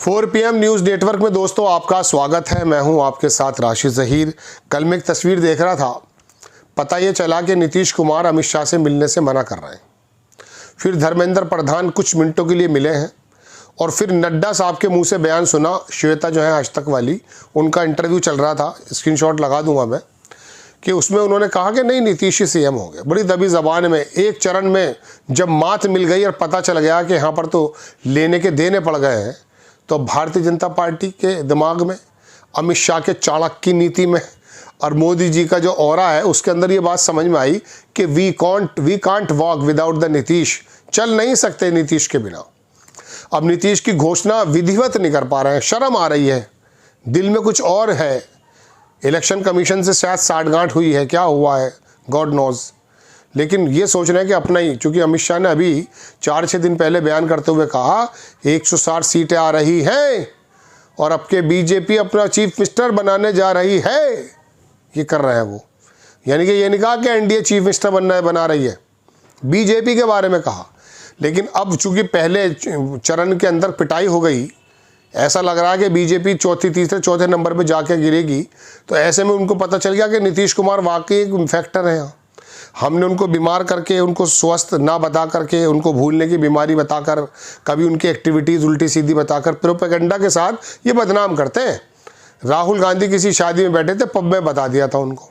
4 PM news network में दोस्तों आपका स्वागत है। मैं हूं आपके साथ राशिद ज़हीर। कल मैं एक तस्वीर देख रहा था, पता ये चला कि नीतीश कुमार अमित शाह से मिलने से मना कर रहे हैं। फिर धर्मेंद्र प्रधान कुछ मिनटों के लिए मिले हैं और फिर नड्डा साहब के मुंह से बयान सुना। श्वेता जो है आज तक वाली, उनका इंटरव्यू चल रहा था, स्क्रीनशॉट लगा दूंगा मैं, कि उसमें उन्होंने कहा कि नहीं नीतीश ही सीएम हो गए। बड़ी दबी ज़बान में एक चरण में जब मात मिल गई और पता चल गया कि यहाँ पर तो लेने के देने पड़ गए हैं, तो भारतीय जनता पार्टी के दिमाग में, अमित शाह के चाणक्य नीति में और मोदी जी का जो ऑरा है उसके अंदर ये बात समझ में आई कि we can't walk without the Nitish. चल नहीं सकते नीतीश के बिना। अब नीतीश की घोषणा विधिवत नहीं कर पा रहे हैं, शर्म आ रही है, दिल में कुछ और है। इलेक्शन कमीशन से शायद साठगांठ हुई है, क्या हुआ है गॉड नोज। लेकिन ये सोच रहे हैं कि अपना ही, चूँकि अमित शाह ने अभी 4-6 दिन पहले बयान करते हुए कहा 160 सीटें आ रही हैं और अब के बीजेपी अपना चीफ मिनिस्टर बनाने जा रही है, ये कर रहे हैं वो। यानी कि ये नहीं कहा कि एनडीए चीफ मिनिस्टर बना रही है, बीजेपी के बारे में कहा। लेकिन अब चूँकि पहले चरण के अंदर पिटाई हो गई, ऐसा लग रहा है कि बीजेपी चौथे नंबर पे जाके गिरेगी। तो ऐसे में उनको पता चल गया कि नीतीश कुमार वाकई एक फैक्टर है। हमने उनको बीमार करके, उनको स्वस्थ ना बता करके, उनको भूलने की बीमारी बताकर, कभी उनकी एक्टिविटीज़ उल्टी सीधी बताकर प्रोपेगेंडा के साथ ये बदनाम करते हैं। राहुल गांधी किसी शादी में बैठे थे, पब में बता दिया था उनको।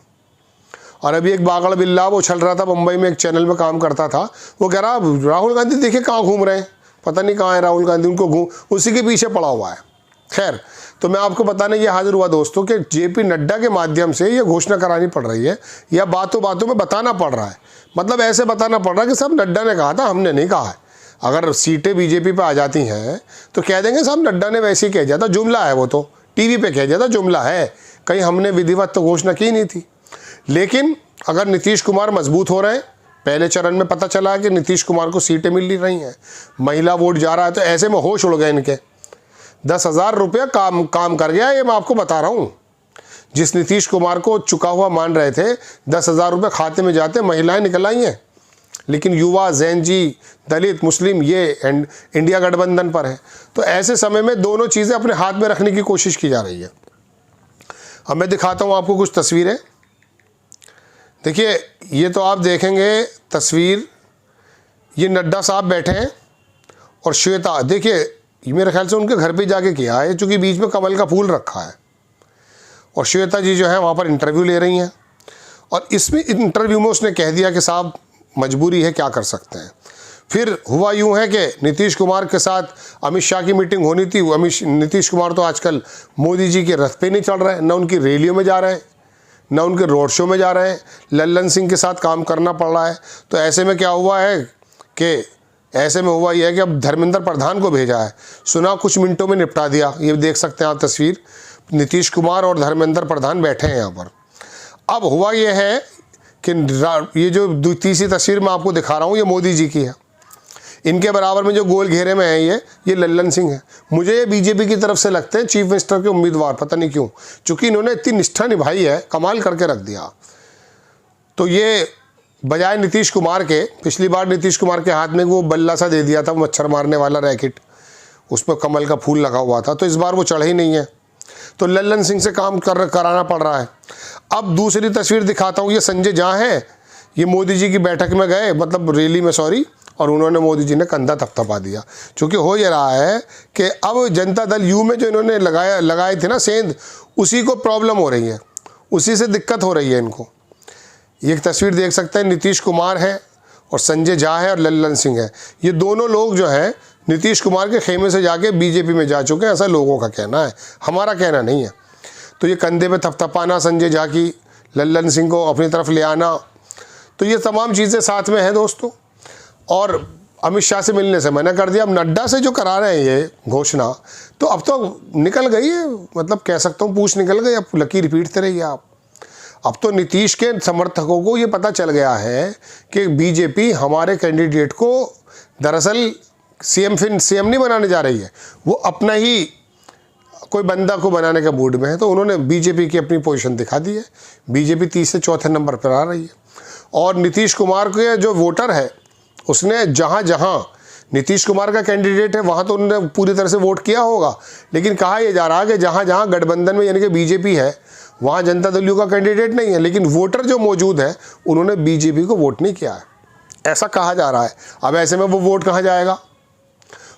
और अभी एक बागड़ बिल्ला वो चल रहा था मुंबई में, एक चैनल में काम करता था, वो कह रहा राहुल गांधी देखिए कहाँ घूम रहे हैं, पता नहीं कहाँ है राहुल गांधी, उनको उसी के पीछे पड़ा हुआ है। खैर, तो मैं आपको बताने ये हाजिर हुआ दोस्तों कि जेपी नड्डा के माध्यम से ये घोषणा करानी पड़ रही है, या बातों बातों में बताना पड़ रहा है। मतलब ऐसे बताना पड़ रहा है कि साहब नड्डा ने कहा था, हमने नहीं कहा है। अगर सीटें बीजेपी पे आ जाती हैं तो कह देंगे साहब नड्डा ने वैसे ही कह दिया था, जुमला है, वो तो टीवी पे कह दिया था, जुमला है, कहीं हमने विधिवत तो घोषणा की नहीं थी। लेकिन अगर नीतीश कुमार मजबूत हो रहे हैं, पहले चरण में पता चला है कि नीतीश कुमार को सीटें मिल नहीं रही हैं, महिला वोट जा रहा है, तो ऐसे में होश उड़ गए इनके। 10,000 रुपया काम कर गया, ये मैं आपको बता रहा हूँ। जिस नीतीश कुमार को चुका हुआ मान रहे थे, 10,000 रुपये खाते में जाते महिलाएं निकल आई हैं। लेकिन युवा, जैनजी, दलित, मुस्लिम ये इंडिया गठबंधन पर है। तो ऐसे समय में दोनों चीज़ें अपने हाथ में रखने की कोशिश की जा रही है। अब मैं दिखाता हूँ आपको कुछ तस्वीरें। देखिए, ये तो आप देखेंगे तस्वीर, ये नड्डा साहब बैठे हैं और श्वेता, देखिए ये मेरे ख्याल से उनके घर पे जाके किया है, चूँकि बीच में कमल का फूल रखा है। और श्वेता जी जो है वहाँ पर इंटरव्यू ले रही हैं और इसमें इंटरव्यू में उसने कह दिया कि साहब मजबूरी है, क्या कर सकते हैं। फिर हुआ यूँ है कि नीतीश कुमार के साथ अमित शाह की मीटिंग होनी थी। नीतीश कुमार तो आजकल मोदी जी के रथ पे नहीं चल रहे हैं, न उनकी रैलियों में जा रहे हैं, न उनके रोड शो में जा रहे हैं, लल्लन सिंह के साथ काम करना पड़ रहा है। तो ऐसे में क्या हुआ है कि ऐसे में हुआ यह है कि अब धर्मेंद्र प्रधान को भेजा है, सुना कुछ मिनटों में निपटा दिया। ये देख सकते हैं आप तस्वीर, नीतीश कुमार और धर्मेंद्र प्रधान बैठे हैं यहाँ पर। अब हुआ यह है कि ये जो तीसरी तस्वीर मैं आपको दिखा रहा हूँ, ये मोदी जी की है। इनके बराबर में जो गोल घेरे में है ये लल्लन सिंह है। मुझे ये बीजेपी की तरफ से लगते हैं चीफ मिनिस्टर के उम्मीदवार, पता नहीं क्यों, चूँकि इन्होंने इतनी निष्ठा निभाई है, कमाल करके रख दिया। तो ये बजाय नीतीश कुमार के, पिछली बार नीतीश कुमार के हाथ में वो बल्ला सा दे दिया था, मच्छर मारने वाला रैकेट, उस पर कमल का फूल लगा हुआ था, तो इस बार वो चढ़ा ही नहीं है। तो लल्लन सिंह से काम कराना पड़ रहा है। अब दूसरी तस्वीर दिखाता हूँ, ये संजय झा हैं, ये मोदी जी की बैठक में गए, मतलब रैली में, सॉरी, और उन्होंने मोदी जी ने कंधा थपथपा दिया। चूँकि हो ये रहा है कि अब जनता दल यू में जो इन्होंने लगाए थे ना सेंध, उसी को प्रॉब्लम हो रही है, उसी से दिक्कत हो रही है इनको। ये एक तस्वीर देख सकते हैं, नीतीश कुमार है और संजय झा है और लल्लन सिंह है। ये दोनों लोग जो हैं नीतीश कुमार के खेमे से जाके बीजेपी में जा चुके हैं, ऐसा लोगों का कहना है, हमारा कहना नहीं है। तो ये कंधे पे थपथपाना संजय झा की, लल्लन सिंह को अपनी तरफ ले आना, तो ये तमाम चीज़ें साथ में हैं दोस्तों। और अमित शाह से मिलने से मना कर दिया। अब नड्डा से जो करा रहे हैं ये घोषणा, तो अब तो निकल गई है, मतलब कह सकता हूँ पूछ निकल गई, अब लकीर पीटते रहिए आप। अब तो नीतीश के समर्थकों को ये पता चल गया है कि बीजेपी हमारे कैंडिडेट को दरअसल सीएम नहीं बनाने जा रही है, वो अपना ही कोई बंदा को बनाने का मूड में है। तो उन्होंने बीजेपी की अपनी पोजीशन दिखा दी है। बीजेपी 3 से 4थे नंबर पर आ रही है और नीतीश कुमार के जो वोटर है उसने जहाँ जहाँ नीतीश कुमार का कैंडिडेट है, वहाँ तो उन्होंने पूरी तरह से वोट किया होगा, लेकिन कहा यह जा रहा है कि जहाँ जहाँ गठबंधन में यानी कि बीजेपी है वहाँ जनता दल यू का कैंडिडेट नहीं है, लेकिन वोटर जो मौजूद है उन्होंने बीजेपी को वोट नहीं किया है, ऐसा कहा जा रहा है। अब ऐसे में वो वोट कहाँ जाएगा?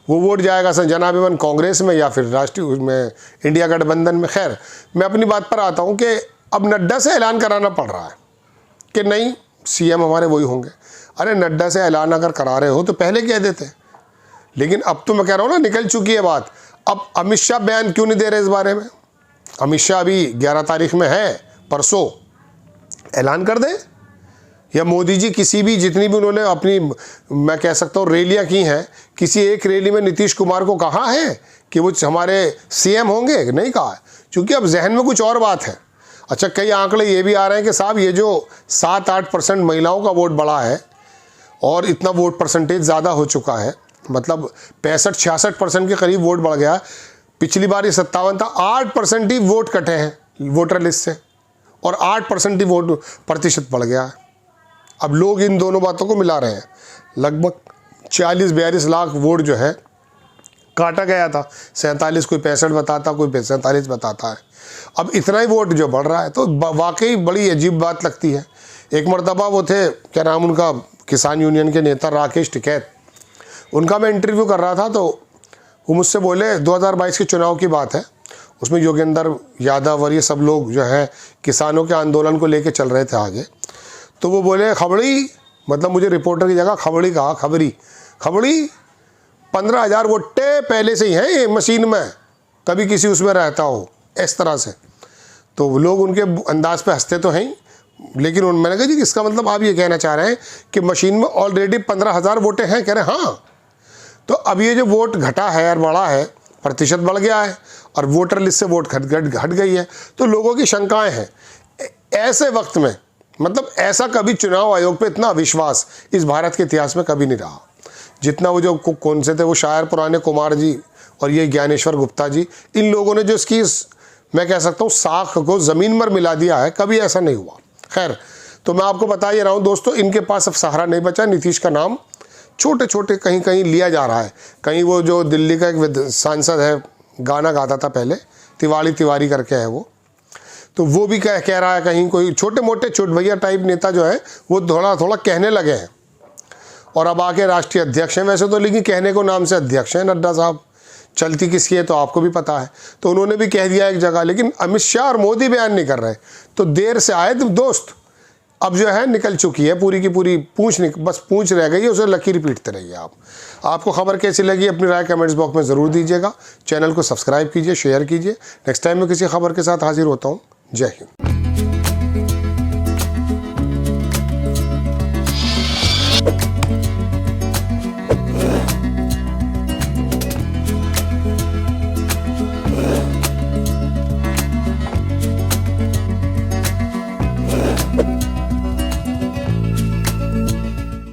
वो वोट जाएगा जनाभिमन कांग्रेस में या फिर राष्ट्रीय में इंडिया गठबंधन में। खैर, मैं अपनी बात पर आता हूँ कि अब नड्डा से ऐलान कराना पड़ रहा है कि नहीं सीएम हमारे वही होंगे। अरे नड्डा से ऐलान अगर करा रहे हो तो पहले कह देते, लेकिन अब तो मैं कह रहा हूँ ना, निकल चुकी है बात। अब अमित शाह बयान क्यों नहीं दे रहे इस बारे में? अमित शाह अभी 11 तारीख में है, परसों ऐलान कर दे, या मोदी जी किसी भी जितनी भी उन्होंने अपनी मैं कह सकता हूँ रैलियाँ की हैं, किसी एक रैली में नीतीश कुमार को कहा है कि वो हमारे सीएम होंगे? नहीं कहा है, क्योंकि अब जहन में कुछ और बात है। अच्छा, कई आंकड़े ये भी आ रहे हैं कि साहब ये जो 7-8% महिलाओं का वोट बढ़ा है और इतना वोट परसेंटेज ज़्यादा हो चुका है, मतलब 65-66% के करीब वोट बढ़ गया। पिछली बार ये 57 था, 8% ही वोट कटे हैं वोटर लिस्ट से और 8% ही वोट प्रतिशत बढ़ गया है। अब लोग इन दोनों बातों को मिला रहे हैं। लगभग 40-42 लाख वोट जो है काटा गया था, 47 कोई 65 बताता, कोई 47 बताता है। अब इतना ही वोट जो बढ़ रहा है तो वाकई बड़ी अजीब बात लगती है। एक मरतबा वो थे, क्या नाम उनका, किसान यूनियन के नेता राकेश टिकैत, उनका मैं इंटरव्यू कर रहा था तो वो मुझसे बोले 2022 के चुनाव की बात है, उसमें योगेंद्र यादव और ये सब लोग जो है किसानों के आंदोलन को लेके चल रहे थे आगे, तो वो बोले खबड़ी, मतलब मुझे रिपोर्टर की जगह खबड़ी कहा, खबड़ी 15,000 वोटे पहले से ही हैं ये मशीन में, कभी किसी उसमें रहता हो, इस तरह से। तो लोग उनके अंदाज पे हंसते तो हैं, लेकिन मैंने कहा जी इसका मतलब आप ये कहना चाह रहे हैं कि मशीन में ऑलरेडी 15,000 वोटे हैं? कह रहे हाँ। तो अब ये जो वोट घटा है और बढ़ा है, प्रतिशत बढ़ गया है और वोटर लिस्ट से वोट घट गई है, तो लोगों की शंकाएं हैं। ऐसे वक्त में मतलब ऐसा कभी चुनाव आयोग पे इतना विश्वास इस भारत के इतिहास में कभी नहीं रहा जितना वो जो कौन से थे वो शायर पुराने कुमार जी और ये ज्ञानेश्वर गुप्ता जी, इन लोगों ने जो इसकी मैं कह सकता हूँ साख को ज़मीन पर मिला दिया है, कभी ऐसा नहीं हुआ। खैर, तो मैं आपको बता ही रहा हूँ दोस्तों, इनके पास अब सहारा नहीं बचा। नीतीश का नाम छोटे छोटे कहीं कहीं लिया जा रहा है। कहीं वो जो दिल्ली का एक सांसद है, गाना गाता था पहले, तिवारी करके है वो, तो वो भी कह रहा है, कहीं कोई छोटे मोटे चोट भैया टाइप नेता जो है वो थोड़ा थोड़ा कहने लगे हैं और अब आके राष्ट्रीय अध्यक्ष हैं वैसे तो, लेकिन कहने को नाम से अध्यक्ष हैं नड्डा साहब। चलती किसकी है तो आपको भी पता है, तो उन्होंने भी कह दिया एक जगह, लेकिन अमित शाह और मोदी बयान नहीं कर रहे। तो देर से आए तो दोस्त, अब जो है निकल चुकी है पूरी की पूरी पूंछ, बस पूंछ रह गई है, उसे लकीर पीटते रहिए आप। आपको खबर कैसी लगी अपनी राय कमेंट्स बॉक्स में ज़रूर दीजिएगा। चैनल को सब्सक्राइब कीजिए, शेयर कीजिए। नेक्स्ट टाइम मैं किसी खबर के साथ हाजिर होता हूँ। जय हिंद।